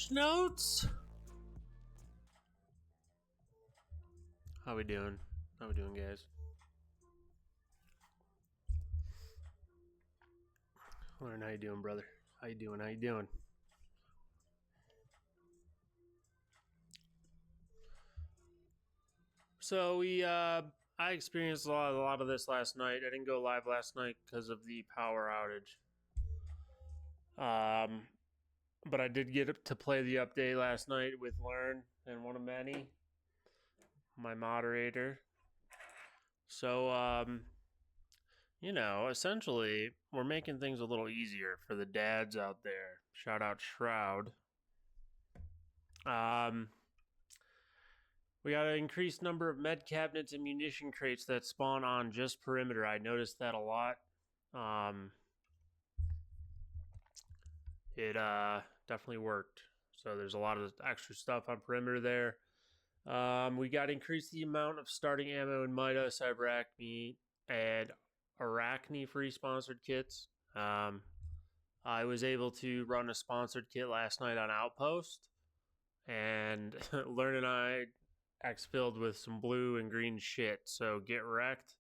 Patch notes. How we doing? How we doing, guys? Lauren, how you doing, brother? How you doing? How you doing? So I experienced a lot of this last night. I didn't go live last night because of the power outage. But I did get to play the update last night with Learn and one of many, my moderator. So essentially, we're making things a little easier for the dads out there. Shout out Shroud. We got an increased number of med cabinets and munition crates that spawn on just perimeter. I noticed that a lot. It definitely worked. So there's a lot of extra stuff on perimeter there. We got increased the amount of starting ammo in Mida, Cyberacne, and Arachne free sponsored kits. I was able to run a sponsored kit last night on Outpost, and Learn and I exfilled with some blue and green shit, so get wrecked.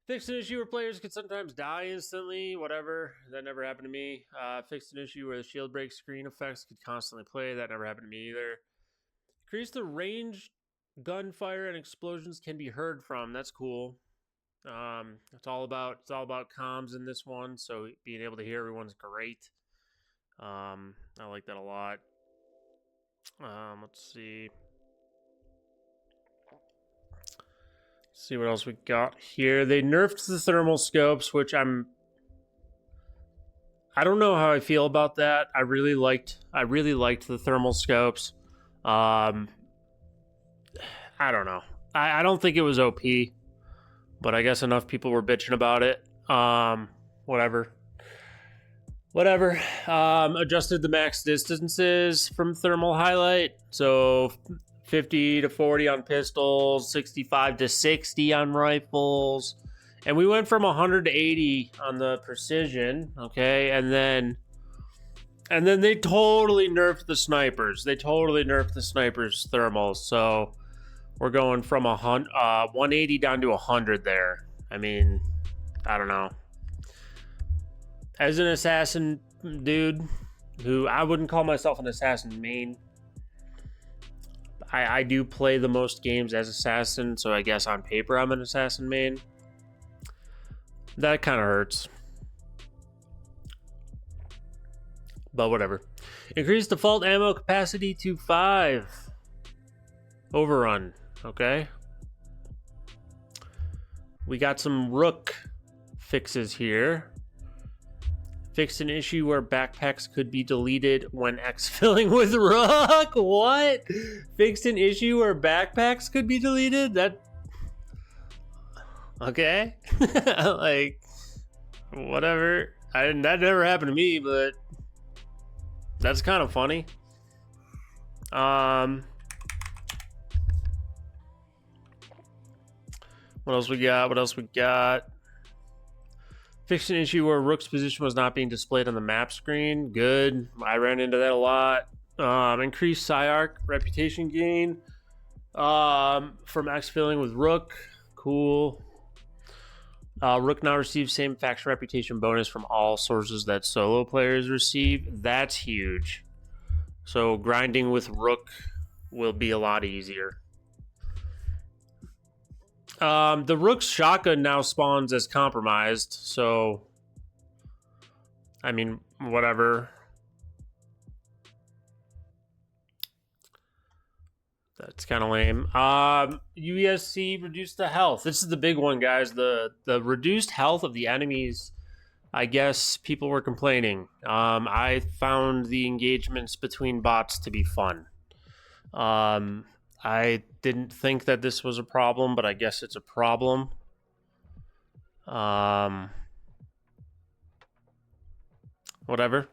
Fixed an issue where players could sometimes die instantly, whatever. That never happened to me. Fixed an issue where the shield break screen effects could constantly play. That never happened to me either. Increase the range gunfire and explosions can be heard from. That's cool. It's all about comms in this one, so being able to hear everyone's great. I like that a lot. Let's see. See what else we got here. They nerfed the thermal scopes, which I don't know how I feel about that. I really liked the thermal scopes. I don't know. I don't think it was OP, but I guess enough people were bitching about it. Whatever. Adjusted the max distances from thermal highlight. So 50 to 40 on pistols, 65 to 60 on rifles. And we went from 100 to 80 on the precision, okay? And then they totally nerfed the snipers. They totally nerfed the snipers' thermals. So we're going from 180 down to 100 there. I mean, I don't know. As an assassin dude, who I wouldn't call myself an assassin main, I do play the most games as assassin, so I guess on paper I'm an assassin main. That kind of hurts. But whatever. Increase default ammo capacity to 5. Overrun, okay? We got some Rook fixes here. Fixed an issue where backpacks could be deleted when exfilling with Rook. What? Fixed an issue where backpacks could be deleted? That... Okay. Like, whatever. That never happened to me, but that's kind of funny. What else we got? Fixed an issue where Rook's position was not being displayed on the map screen. Good. I ran into that a lot. Increased Psyarch reputation gain from exfilling with Rook. Cool. Rook now receives same faction reputation bonus from all sources that solo players receive. That's huge. So grinding with Rook will be a lot easier. The Rook's shotgun now spawns as compromised, so I mean, whatever. That's kind of lame. UESC reduced the health. This is the big one, guys. The reduced health of the enemies. I guess people were complaining. I found the engagements between bots to be fun. I didn't think that this was a problem, but I guess it's a problem. Whatever.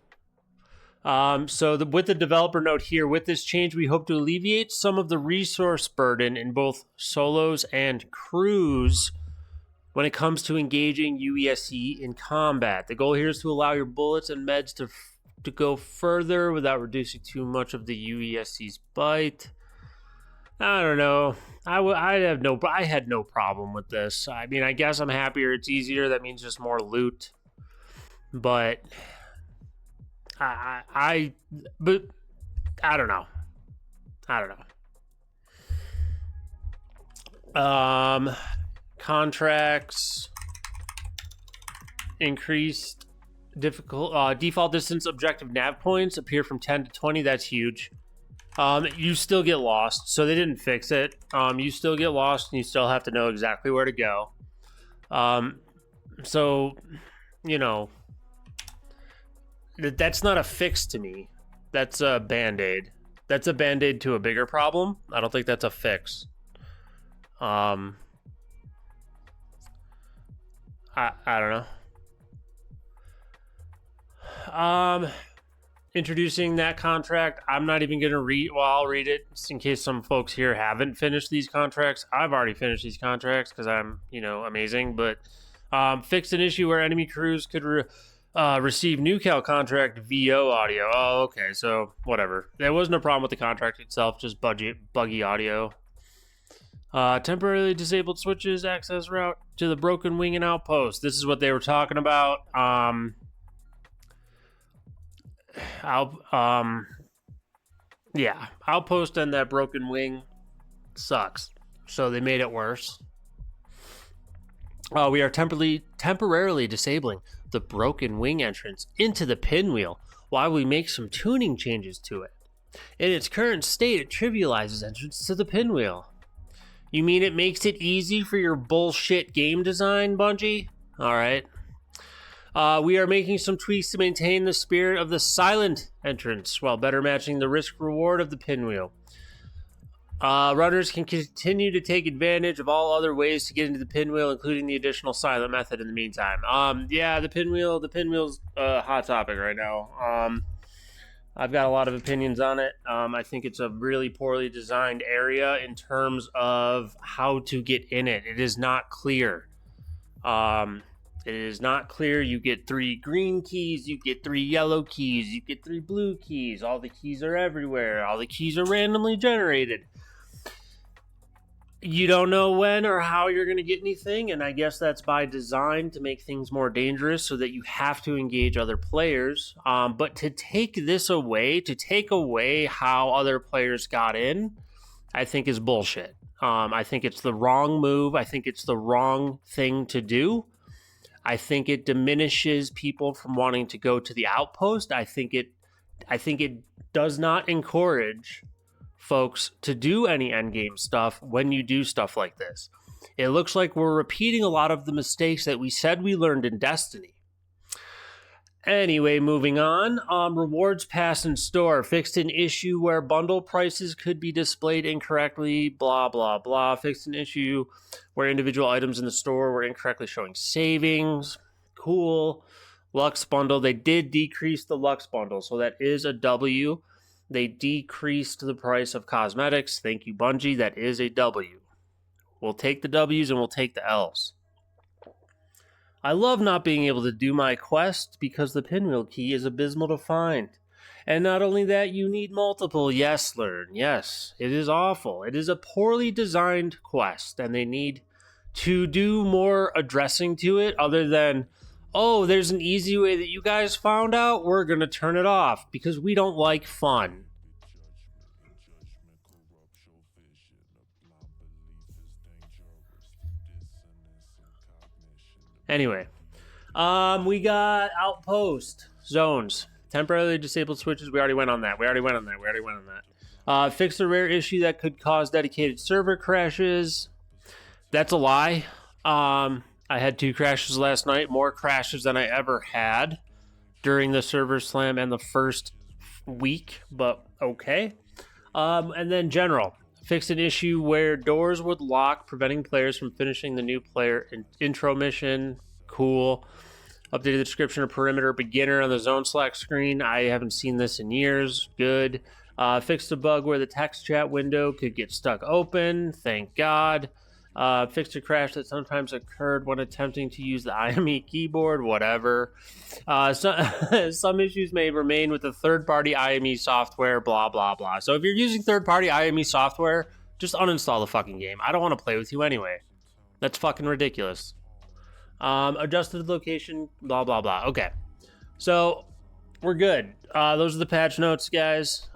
With the developer note here, with this change, we hope to alleviate some of the resource burden in both solos and crews when it comes to engaging UESC in combat. The goal here is to allow your bullets and meds to to go further without reducing too much of the UESC's bite. I don't know. I had no problem with this. I mean, I guess I'm happier it's easier. That means just more loot. But but I don't know. I don't know. Contracts increased default distance objective nav points appear from 10 to 20. That's huge. You still get lost, so they didn't fix it. You still get lost, and you still have to know exactly where to go. So, you know, that's not a fix to me. That's a band-aid. That's a band-aid to a bigger problem. I don't think that's a fix. I don't know. Introducing that contract, I'm not even going to read. Well, I'll read it just in case some folks here haven't finished these contracts. I've already finished these contracts because I'm, amazing. But fixed an issue where enemy crews could receive new cal contract VO audio. Oh, okay. So whatever. There wasn't a problem with the contract itself, just buggy audio. Temporarily disabled switches access route to the broken wing and outpost. This is what they were talking about. Outpost and that broken wing sucks. So they made it worse. We are temporarily disabling the broken wing entrance into the pinwheel while we make some tuning changes to it. In its current state, it trivializes entrance to the pinwheel. You mean it makes it easy for your bullshit game design, Bungie? All right. We are making some tweaks to maintain the spirit of the silent entrance while better matching the risk-reward of the pinwheel. Runners can continue to take advantage of all other ways to get into the pinwheel, including the additional silent method in the meantime. The pinwheel's a hot topic right now. I've got a lot of opinions on it. I think it's a really poorly designed area in terms of how to get in it. It is not clear. It is not clear. You get 3 green keys, you get 3 yellow keys, you get 3 blue keys. All the keys are everywhere. All the keys are randomly generated. You don't know when or how you're going to get anything, and I guess that's by design to make things more dangerous so that you have to engage other players. But to take this away, to take away how other players got in, I think is bullshit. I think it's the wrong move. I think it's the wrong thing to do. I think it diminishes people from wanting to go to the outpost. I think it does not encourage folks to do any endgame stuff when you do stuff like this. It looks like we're repeating a lot of the mistakes that we said we learned in Destiny. Anyway, moving on. Rewards pass in store. Fixed an issue where bundle prices could be displayed incorrectly. Blah, blah, blah. Fixed an issue where individual items in the store were incorrectly showing savings. Cool. Lux bundle. They did decrease the Lux bundle, so that is a W. They decreased the price of cosmetics. Thank you, Bungie. That is a W. We'll take the W's and we'll take the L's. I love not being able to do my quest because the pinwheel key is abysmal to find. And not only that, you need multiple yes learn. Yes, it is awful. It is a poorly designed quest, and they need to do more addressing to it other than, oh, there's an easy way that you guys found out, we're going to turn it off because we don't like fun. Anyway, we got outpost zones, temporarily disabled switches. We already went on that. Fix a rare issue that could cause dedicated server crashes. That's a lie. I had 2 crashes last night, more crashes than I ever had during the server slam and the first week, but okay. And then general. Fixed an issue where doors would lock, preventing players from finishing the new player intro mission. Cool. Updated the description of perimeter beginner on the zone select screen. I haven't seen this in years. Good. Fixed a bug where the text chat window could get stuck open. Thank God. Fixed a crash that sometimes occurred when attempting to use the IME keyboard, whatever. Some issues may remain with the third-party IME software, blah, blah, blah. So if you're using third-party IME software, just uninstall the fucking game. I don't want to play with you anyway. That's fucking ridiculous. Adjusted location, blah, blah, blah. Okay. So we're good. Those are the patch notes, guys.